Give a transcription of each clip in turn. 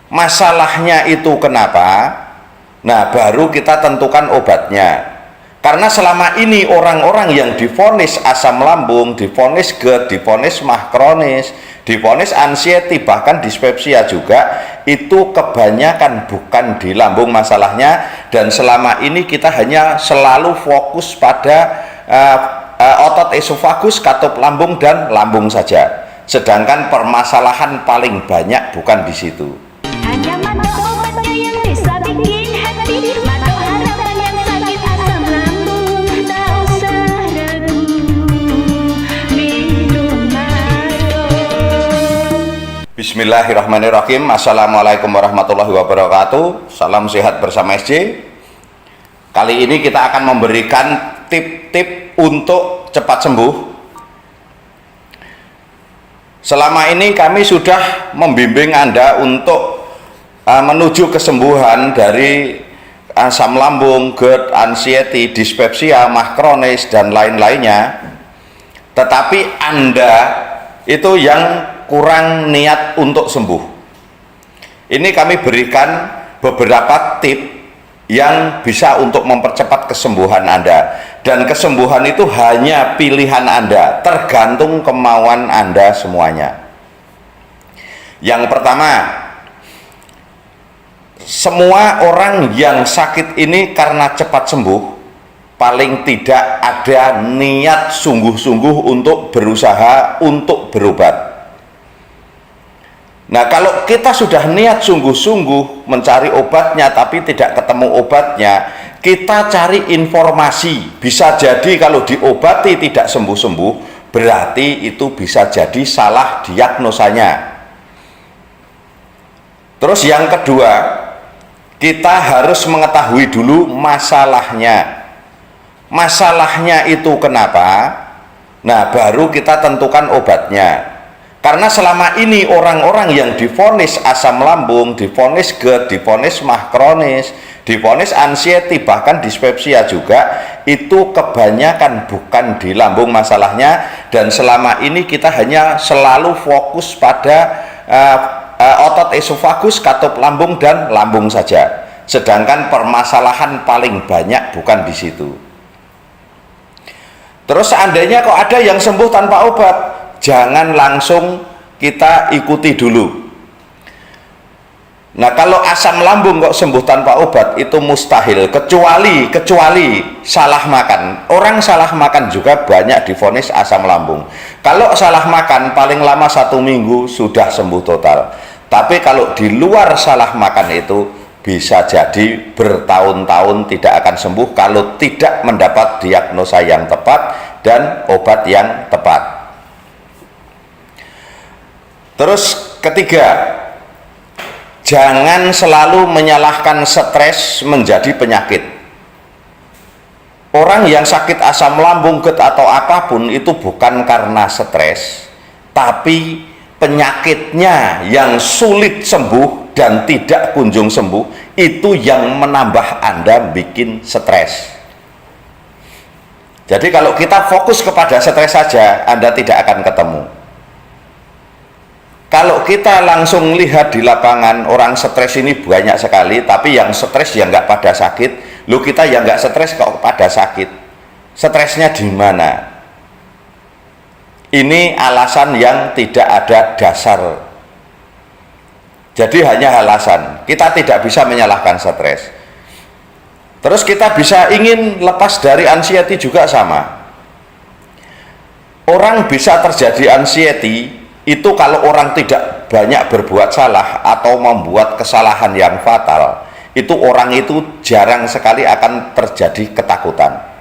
masalahnya itu kenapa, nah baru kita tentukan obatnya. Karena selama ini orang-orang yang divonis asam lambung, divonis GERD, divonis MAH kronis, divonis anxiety, bahkan dispepsia juga, itu kebanyakan bukan di lambung masalahnya, dan selama ini kita hanya selalu fokus pada otot esofagus, katup lambung, dan lambung saja. Sedangkan permasalahan paling banyak bukan di situ. Hanya mata obatnya yang bisa bikin hati, mata harapan yang sakit asam lambung. Tak usah ragu, minum Maro. Bismillahirrahmanirrahim. Assalamualaikum warahmatullahi wabarakatuh. Salam sehat bersama SJ. Kali ini kita akan memberikan tip-tip untuk cepat sembuh. Selama ini kami sudah membimbing Anda untuk menuju kesembuhan dari asam lambung, GERD, anxiety, dispepsia, MAH kronis, dan lain-lainnya. Tetapi Anda itu yang kurang niat untuk sembuh. Ini kami berikan beberapa tip yang bisa untuk mempercepat kesembuhan Anda, dan kesembuhan itu hanya pilihan Anda, tergantung kemauan Anda semuanya. Yang pertama, semua orang yang sakit ini karena cepat sembuh, paling tidak ada niat sungguh-sungguh untuk berusaha untuk berobat. Nah, kalau kita sudah niat sungguh-sungguh mencari obatnya tapi tidak ketemu obatnya, kita cari informasi. Bisa jadi kalau diobati tidak sembuh-sembuh, berarti itu bisa jadi salah diagnosanya. Terus yang kedua, kita harus mengetahui dulu masalahnya. Masalahnya itu kenapa? Nah, baru kita tentukan obatnya. Karena selama ini orang-orang yang divonis asam lambung, divonis GERD, divonis MAH kronis, divonis anxiety, bahkan dispepsia juga, itu kebanyakan bukan di lambung masalahnya, dan selama ini kita hanya selalu fokus pada otot esofagus, katup lambung, dan lambung saja. Sedangkan permasalahan paling banyak bukan di situ. Terus seandainya kok ada yang sembuh tanpa obat, jangan langsung kita ikuti dulu. Nah, kalau asam lambung kok sembuh tanpa obat, itu mustahil, kecuali salah makan. Orang salah makan juga banyak divonis asam lambung. Kalau salah makan paling lama 1 minggu sudah sembuh total. Tapi kalau di luar salah makan itu bisa jadi bertahun-tahun tidak akan sembuh kalau tidak mendapat diagnosa yang tepat dan obat yang tepat. Terus ketiga, jangan selalu menyalahkan stres menjadi penyakit. Orang yang sakit asam lambung, GERD, atau apapun itu bukan karena stres, tapi penyakitnya yang sulit sembuh dan tidak kunjung sembuh, itu yang menambah Anda bikin stres. Jadi kalau kita fokus kepada stres saja, Anda tidak akan ketemu. Kalau kita langsung lihat di lapangan, orang stres ini banyak sekali, tapi yang stres yang nggak pada sakit. Lu, kita yang nggak stres kok pada sakit. Stresnya di mana? Ini alasan yang tidak ada dasar. Jadi hanya alasan. Kita tidak bisa menyalahkan stres. Terus kita bisa ingin lepas dari anxiety juga sama. Orang bisa terjadi anxiety itu kalau orang tidak banyak berbuat salah atau membuat kesalahan yang fatal, itu orang itu jarang sekali akan terjadi ketakutan.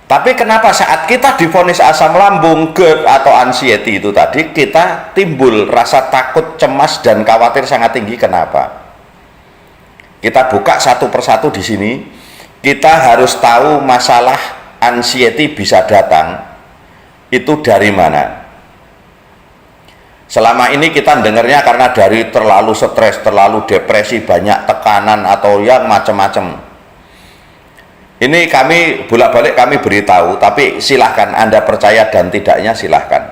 Tapi kenapa saat kita divonis asam lambung, GERD, atau anxiety itu tadi, kita timbul rasa takut, cemas, dan khawatir sangat tinggi? Kenapa? Kita buka satu persatu di sini. Kita harus tahu masalah anxiety bisa datang itu dari mana. Selama ini kita dengarnya karena dari terlalu stres, terlalu depresi, banyak tekanan, atau yang macam-macam. Ini kami bolak-balik kami beritahu, tapi silahkan Anda percaya dan tidaknya silahkan.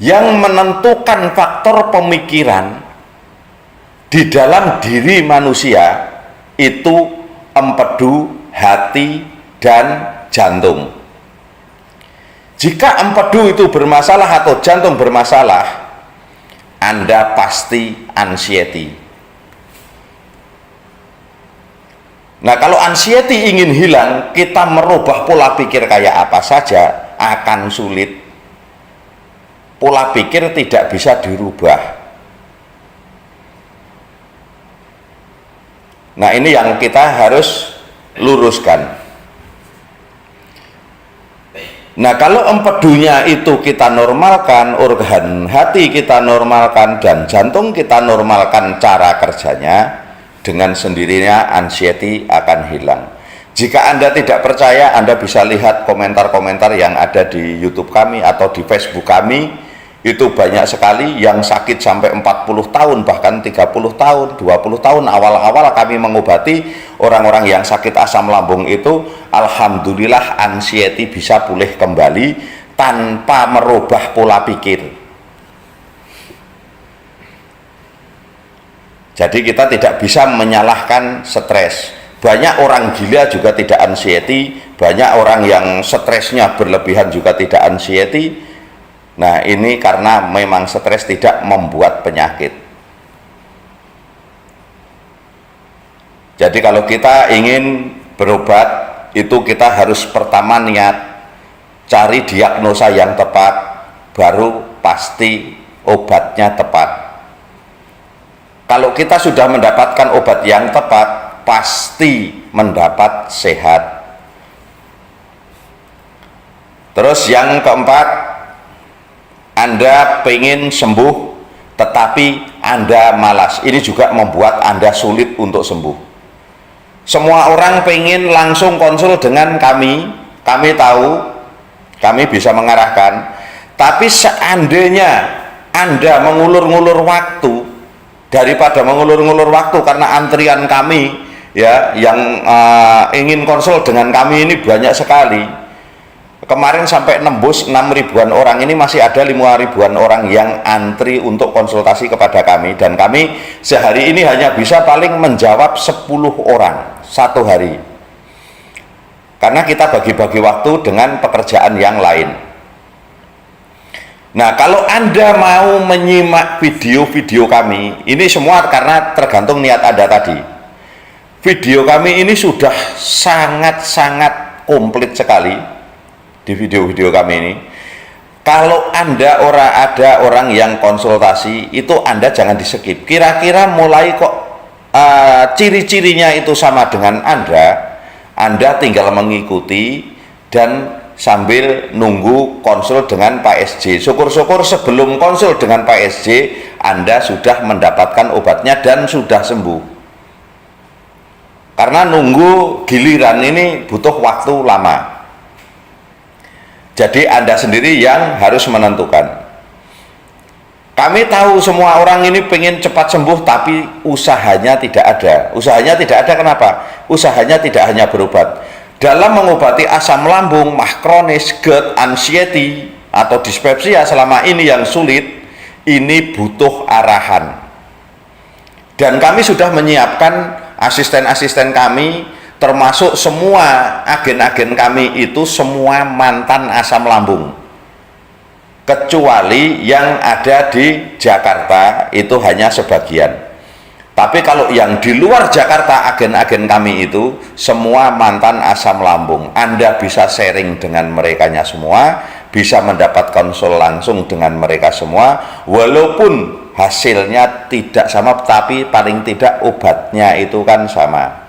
Yang menentukan faktor pemikiran di dalam diri manusia itu empedu, hati, dan jantung. Jika empedu itu bermasalah atau jantung bermasalah, Anda pasti anxiety. Nah, kalau anxiety ingin hilang, kita merubah pola pikir kayak apa saja akan sulit. Pola pikir tidak bisa dirubah. Nah, ini yang kita harus luruskan. Nah, kalau empedunya itu kita normalkan, organ hati kita normalkan, dan jantung kita normalkan cara kerjanya, dengan sendirinya anxiety akan hilang. Jika Anda tidak percaya, Anda bisa lihat komentar-komentar yang ada di YouTube kami atau di Facebook kami. Itu banyak sekali yang sakit sampai 40 tahun, bahkan 30 tahun, 20 tahun. Awal-awal kami mengobati orang-orang yang sakit asam lambung itu, alhamdulillah anxiety bisa pulih kembali tanpa merubah pola pikir. Jadi kita tidak bisa menyalahkan stres. Banyak orang gila juga tidak anxiety, banyak orang yang stresnya berlebihan juga tidak anxiety. Nah, ini karena memang stres tidak membuat penyakit. Jadi kalau kita ingin berobat, itu kita harus pertama niat, cari diagnosa yang tepat, baru pasti obatnya tepat. Kalau kita sudah mendapatkan obat yang tepat, pasti mendapat sehat. Terus yang keempat, Anda pengen sembuh tetapi Anda malas. Ini juga membuat Anda sulit untuk sembuh. Semua orang pengen langsung konsul dengan kami. Kami tahu, kami bisa mengarahkan. Tapi seandainya Anda mengulur-ngulur waktu, daripada mengulur-ngulur waktu karena antrian kami ya yang ingin konsul dengan kami ini banyak sekali. Kemarin sampai nembus 6.000-an orang, ini masih ada 5.000-an orang yang antri untuk konsultasi kepada kami, dan kami sehari ini hanya bisa paling menjawab 10 orang satu hari. Karena kita bagi-bagi waktu dengan pekerjaan yang lain. Nah, kalau Anda mau menyimak video-video kami, ini semua karena tergantung niat Anda tadi. Video kami ini sudah sangat-sangat komplit sekali di video-video kami ini. Kalau Anda ada orang yang konsultasi, itu Anda jangan di-skip. Kira-kira mulai kok ciri-cirinya itu sama dengan Anda tinggal mengikuti dan sambil nunggu konsul dengan Pak SJ. Syukur-syukur sebelum konsul dengan Pak SJ Anda sudah mendapatkan obatnya dan sudah sembuh. Karena nunggu giliran ini butuh waktu lama. Jadi Anda sendiri yang harus menentukan. Kami tahu semua orang ini pengen cepat sembuh, tapi usahanya tidak ada. Usahanya tidak ada kenapa? Usahanya tidak hanya berobat. Dalam mengobati asam lambung, mah kronis, GERD, anxiety, atau dispepsia selama ini yang sulit, ini butuh arahan. Dan kami sudah menyiapkan asisten-asisten kami, termasuk semua agen-agen kami itu semua mantan asam lambung. Kecuali yang ada di Jakarta, itu hanya sebagian. Tapi kalau yang di luar Jakarta, agen-agen kami itu semua mantan asam lambung. Anda bisa sharing dengan merekanya semua, bisa mendapat konsul langsung dengan mereka semua, walaupun hasilnya tidak sama, tapi paling tidak obatnya itu kan sama.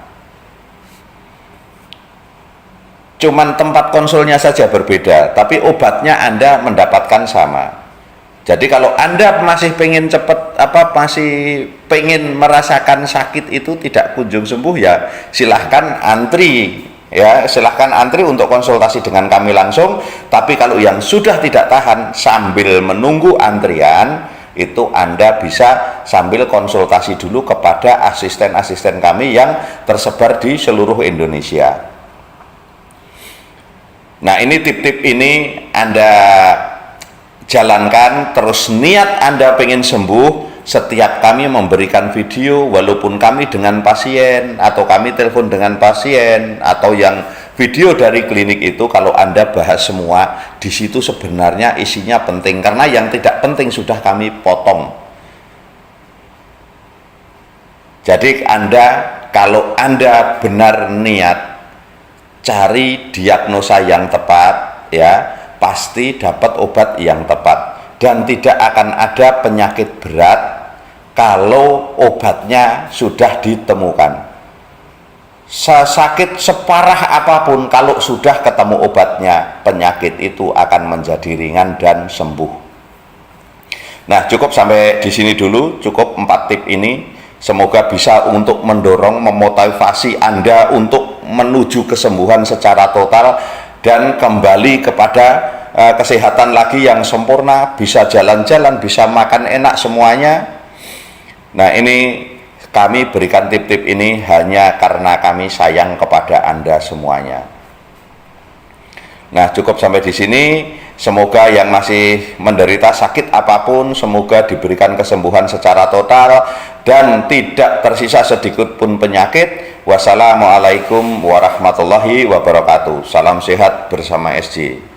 Cuman tempat konsulnya saja berbeda, tapi obatnya Anda mendapatkan sama. Jadi kalau Anda masih pengen cepat masih pengen merasakan sakit itu tidak kunjung sembuh, ya silahkan antri, ya silahkan antri untuk konsultasi dengan kami langsung. Tapi kalau yang sudah tidak tahan sambil menunggu antrian, itu Anda bisa sambil konsultasi dulu kepada asisten-asisten kami yang tersebar di seluruh Indonesia. Nah, ini tip-tip ini Anda jalankan, terus niat Anda pengen sembuh. Setiap kami memberikan video, walaupun kami dengan pasien atau kami telepon dengan pasien atau yang video dari klinik itu, kalau Anda bahas semua di situ sebenarnya isinya penting, karena yang tidak penting sudah kami potong. Jadi kalau Anda benar niat cari diagnosa yang tepat, ya pasti dapat obat yang tepat. Dan tidak akan ada penyakit berat kalau obatnya sudah ditemukan. Sakit separah apapun, kalau sudah ketemu obatnya, penyakit itu akan menjadi ringan dan sembuh. Nah, cukup sampai di sini dulu, cukup 4 tip ini. Semoga bisa untuk mendorong, memotivasi Anda untuk menuju kesembuhan secara total dan kembali kepada kesehatan lagi yang sempurna, bisa jalan-jalan, bisa makan enak semuanya. Nah, ini kami berikan tip-tip ini hanya karena kami sayang kepada Anda semuanya. Nah, cukup sampai di sini. Semoga yang masih menderita sakit apapun, semoga diberikan kesembuhan secara total dan tidak tersisa sedikit pun penyakit. Wassalamualaikum warahmatullahi wabarakatuh. Salam sehat bersama SJ.